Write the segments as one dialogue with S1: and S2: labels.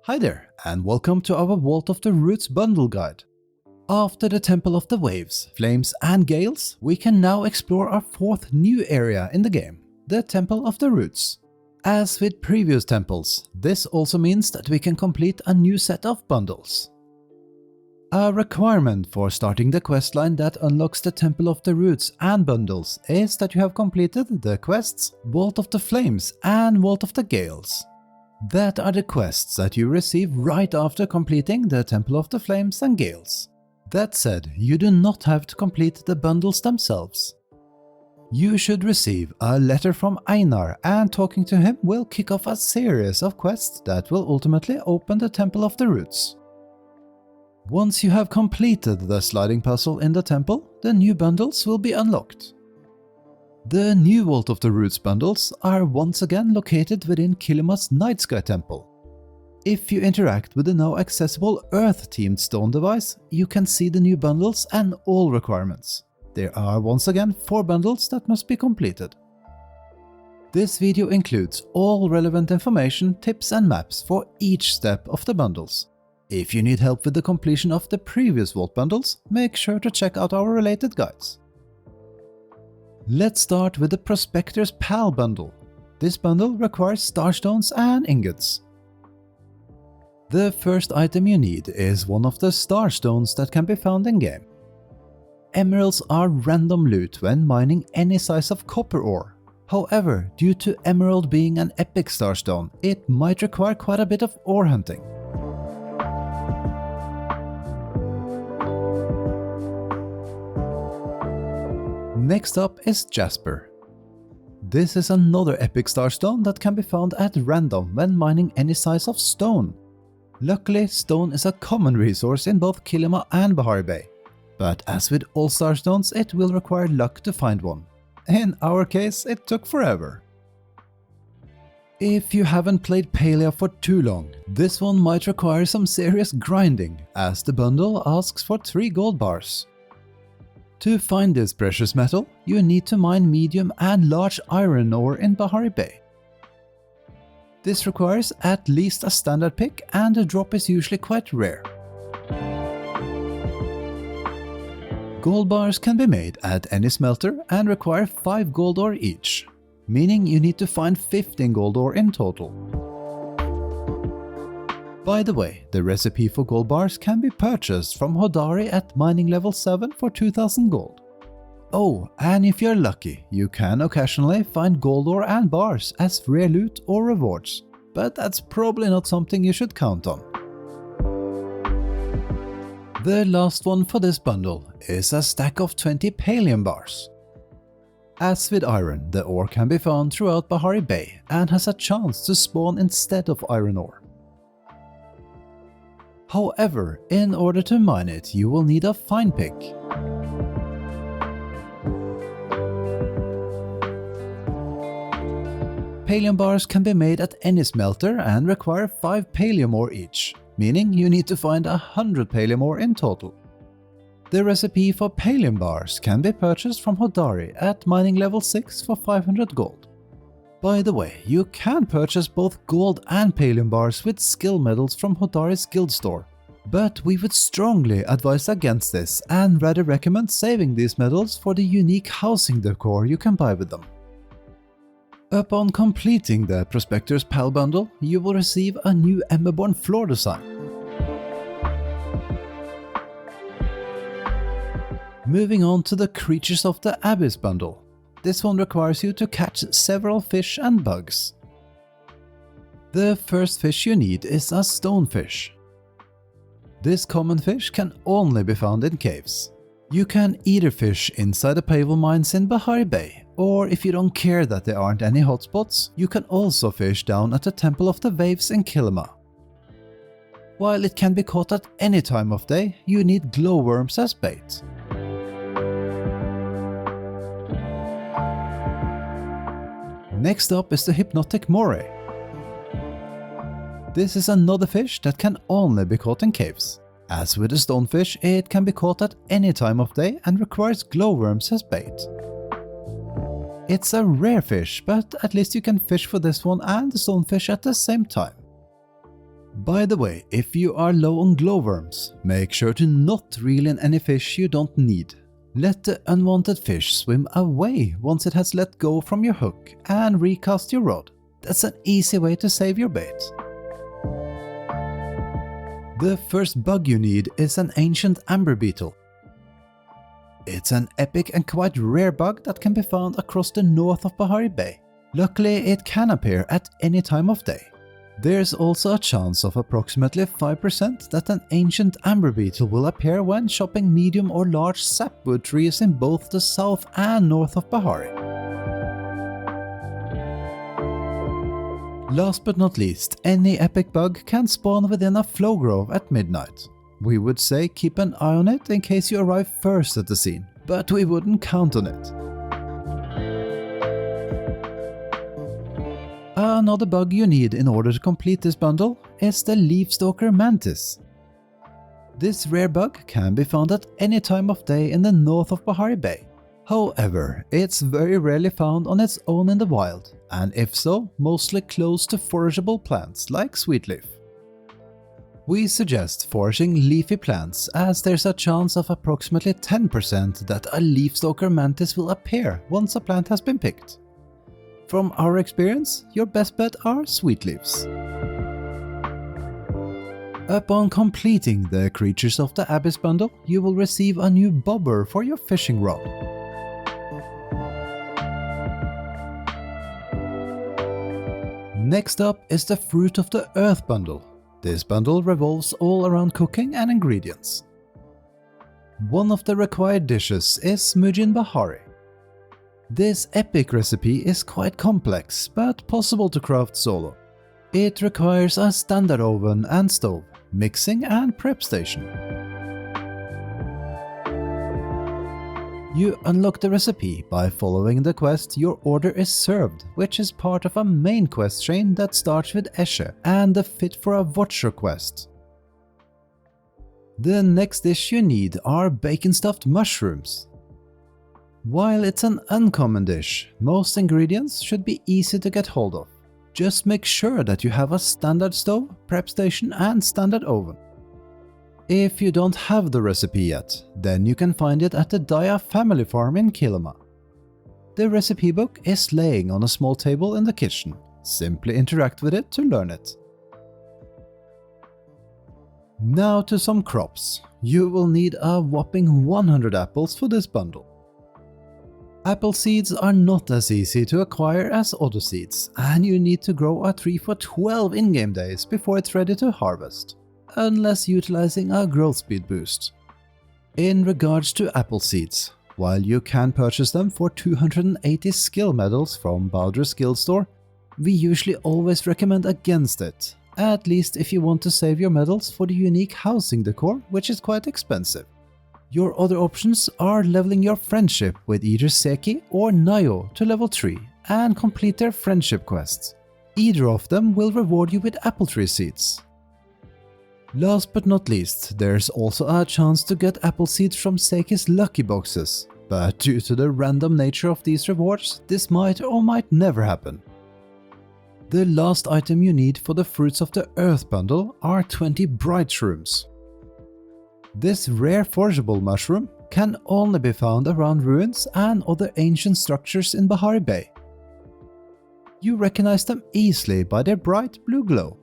S1: Hi there, and welcome to our Vault of the Roots bundle guide. After the Temple of the Waves, Flames and Gales, we can now explore our fourth new area in the game, the Temple of the Roots. As with previous temples, this also means that we can complete a new set of bundles. A requirement for starting the questline that unlocks the Temple of the Roots and bundles is that you have completed the quests Vault of the Flames and Vault of the Gales. That are the quests that you receive right after completing the Temple of the Flames and Gales. That said, you do not have to complete the bundles themselves. You should receive a letter from Einar, and talking to him will kick off a series of quests that will ultimately open the Temple of the Roots. Once you have completed the sliding puzzle in the temple, the new bundles will be unlocked. The new Vault of the Roots bundles are once again located within Kilima's Night Sky Temple. If you interact with the now accessible Earth-themed stone device, you can see the new bundles and all requirements. There are once again 4 bundles that must be completed. This video includes all relevant information, tips and maps for each step of the bundles. If you need help with the completion of the previous Vault bundles, make sure to check out our related guides. Let's start with the Prospector's Pal bundle. This bundle requires starstones and ingots. The first item you need is one of the starstones that can be found in-game. Emeralds are random loot when mining any size of copper ore. However, due to emerald being an epic starstone, it might require quite a bit of ore hunting. Next up is Jasper. This is another epic starstone that can be found at random when mining any size of stone. Luckily, stone is a common resource in both Kilima and Bahari Bay, but as with all starstones, it will require luck to find one. In our case, it took forever. If you haven't played Palia for too long, this one might require some serious grinding, as the bundle asks for 3 gold bars. To find this precious metal, you need to mine medium and large iron ore in Bahari Bay. This requires at least a standard pick, and the drop is usually quite rare. Gold bars can be made at any smelter and require 5 gold ore each, meaning you need to find 15 gold ore in total. By the way, the recipe for gold bars can be purchased from Hodari at mining level 7 for 2000 gold. Oh, and if you're lucky, you can occasionally find gold ore and bars as rare loot or rewards, but that's probably not something you should count on. The last one for this bundle is a stack of 20 Palium Bars. As with iron, the ore can be found throughout Bahari Bay and has a chance to spawn instead of iron ore. However, in order to mine it, you will need a fine pick. Palium bars can be made at any smelter and require 5 Palium ore each, meaning you need to find 100 Palium ore in total. The recipe for Palium bars can be purchased from Hodari at mining level 6 for 500 gold. By the way, you can purchase both gold and Palium bars with skill medals from Hodari's guild store, but we would strongly advise against this and rather recommend saving these medals for the unique housing decor you can buy with them. Upon completing the Prospector's Pal bundle, you will receive a new Emberborn floor design. Moving on to the Creatures of the Abyss bundle. This one requires you to catch several fish and bugs. The first fish you need is a stonefish. This common fish can only be found in caves. You can either fish inside the pavel mines in Bahari Bay, or if you don't care that there aren't any hotspots, you can also fish down at the Temple of the Waves in Kilima. While it can be caught at any time of day, you need glowworms as bait. Next up is the Hypnotic Moray. This is another fish that can only be caught in caves. As with the stonefish, it can be caught at any time of day and requires glowworms as bait. It's a rare fish, but at least you can fish for this one and the stonefish at the same time. By the way, if you are low on glowworms, make sure to not reel in any fish you don't need. Let the unwanted fish swim away once it has let go from your hook and recast your rod. That's an easy way to save your bait. The first bug you need is an ancient amber beetle. It's an epic and quite rare bug that can be found across the north of Bahari Bay. Luckily, it can appear at any time of day. There's also a chance of approximately 5% that an ancient amber beetle will appear when chopping medium or large sapwood trees in both the south and north of Bahari. Last but not least, any epic bug can spawn within a flow grove at midnight. We would say keep an eye on it in case you arrive first at the scene, but we wouldn't count on it. Another bug you need in order to complete this bundle is the Leafstalker Mantis. This rare bug can be found at any time of day in the north of Bahari Bay. However, it's very rarely found on its own in the wild, and if so, mostly close to forageable plants like sweetleaf. We suggest foraging leafy plants as there's a chance of approximately 10% that a Leafstalker Mantis will appear once a plant has been picked. From our experience, your best bet are sweetleaves. Upon completing the Creatures of the Abyss bundle, you will receive a new bobber for your fishing rod. Next up is the Fruit of the Earth bundle. This bundle revolves all around cooking and ingredients. One of the required dishes is Muujin Bahari. This epic recipe is quite complex, but possible to craft solo. It requires a standard oven and stove, mixing and prep station. You unlock the recipe by following the quest Your Order is Served, which is part of a main quest chain that starts with Esche and the Fit for a Watcher quest. The next dish you need are bacon-stuffed mushrooms. While it's an uncommon dish, most ingredients should be easy to get hold of. Just make sure that you have a standard stove, prep station and standard oven. If you don't have the recipe yet, then you can find it at the Daya family farm in Kilima. The recipe book is laying on a small table in the kitchen. Simply interact with it to learn it. Now to some crops. You will need a whopping 100 apples for this bundle. Apple seeds are not as easy to acquire as other seeds, and you need to grow a tree for 12 in-game days before it's ready to harvest, unless utilizing a growth speed boost. In regards to apple seeds, while you can purchase them for 280 skill medals from Baldur's Guild Store, we usually always recommend against it, at least if you want to save your medals for the unique housing decor, which is quite expensive. Your other options are leveling your friendship with either Seki or Nayo to level 3 and complete their friendship quests. Either of them will reward you with apple tree seeds. Last but not least, there's also a chance to get apple seeds from Seki's lucky boxes, but due to the random nature of these rewards, this might or might never happen. The last item you need for the Fruits of the Earth bundle are 20 Brightshrooms. This rare forageable mushroom can only be found around ruins and other ancient structures in Bahari Bay. You recognize them easily by their bright blue glow.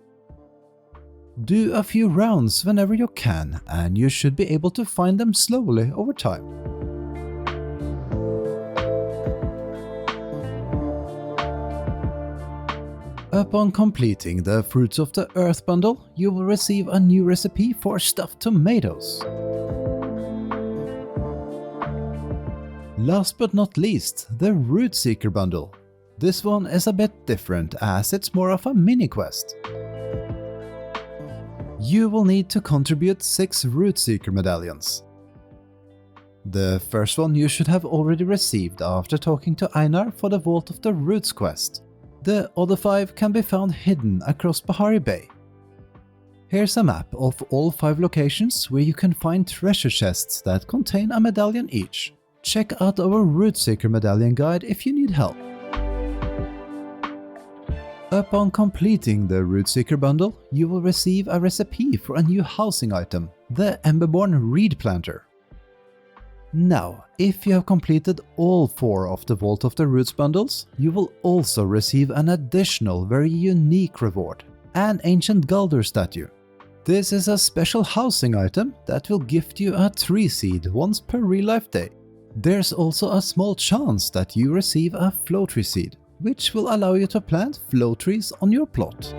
S1: Do a few rounds whenever you can, and you should be able to find them slowly over time. Upon completing the Fruits of the Earth bundle, you will receive a new recipe for stuffed tomatoes. Last but not least, the Rootseeker Bundle. This one is a bit different as it's more of a mini quest. You will need to contribute 6 Rootseeker Medallions. The first one you should have already received after talking to Einar for the Vault of the Roots quest. The other 5 can be found hidden across Bahari Bay. Here's a map of all 5 locations where you can find treasure chests that contain a medallion each. Check out our Rootseeker Medallion guide if you need help. Upon completing the Rootseeker Bundle, you will receive a recipe for a new housing item, the Emberborn Reed Planter. Now, if you have completed all 4 of the Vault of the Roots bundles, you will also receive an additional very unique reward, an Ancient Galder statue. This is a special housing item that will gift you a tree seed once per real life day. There's also a small chance that you receive a flow tree seed, which will allow you to plant flow trees on your plot.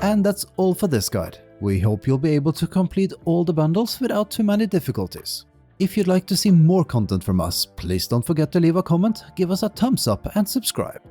S1: And that's all for this guide. We hope you'll be able to complete all the bundles without too many difficulties. If you'd like to see more content from us, please don't forget to leave a comment, give us a thumbs up and subscribe.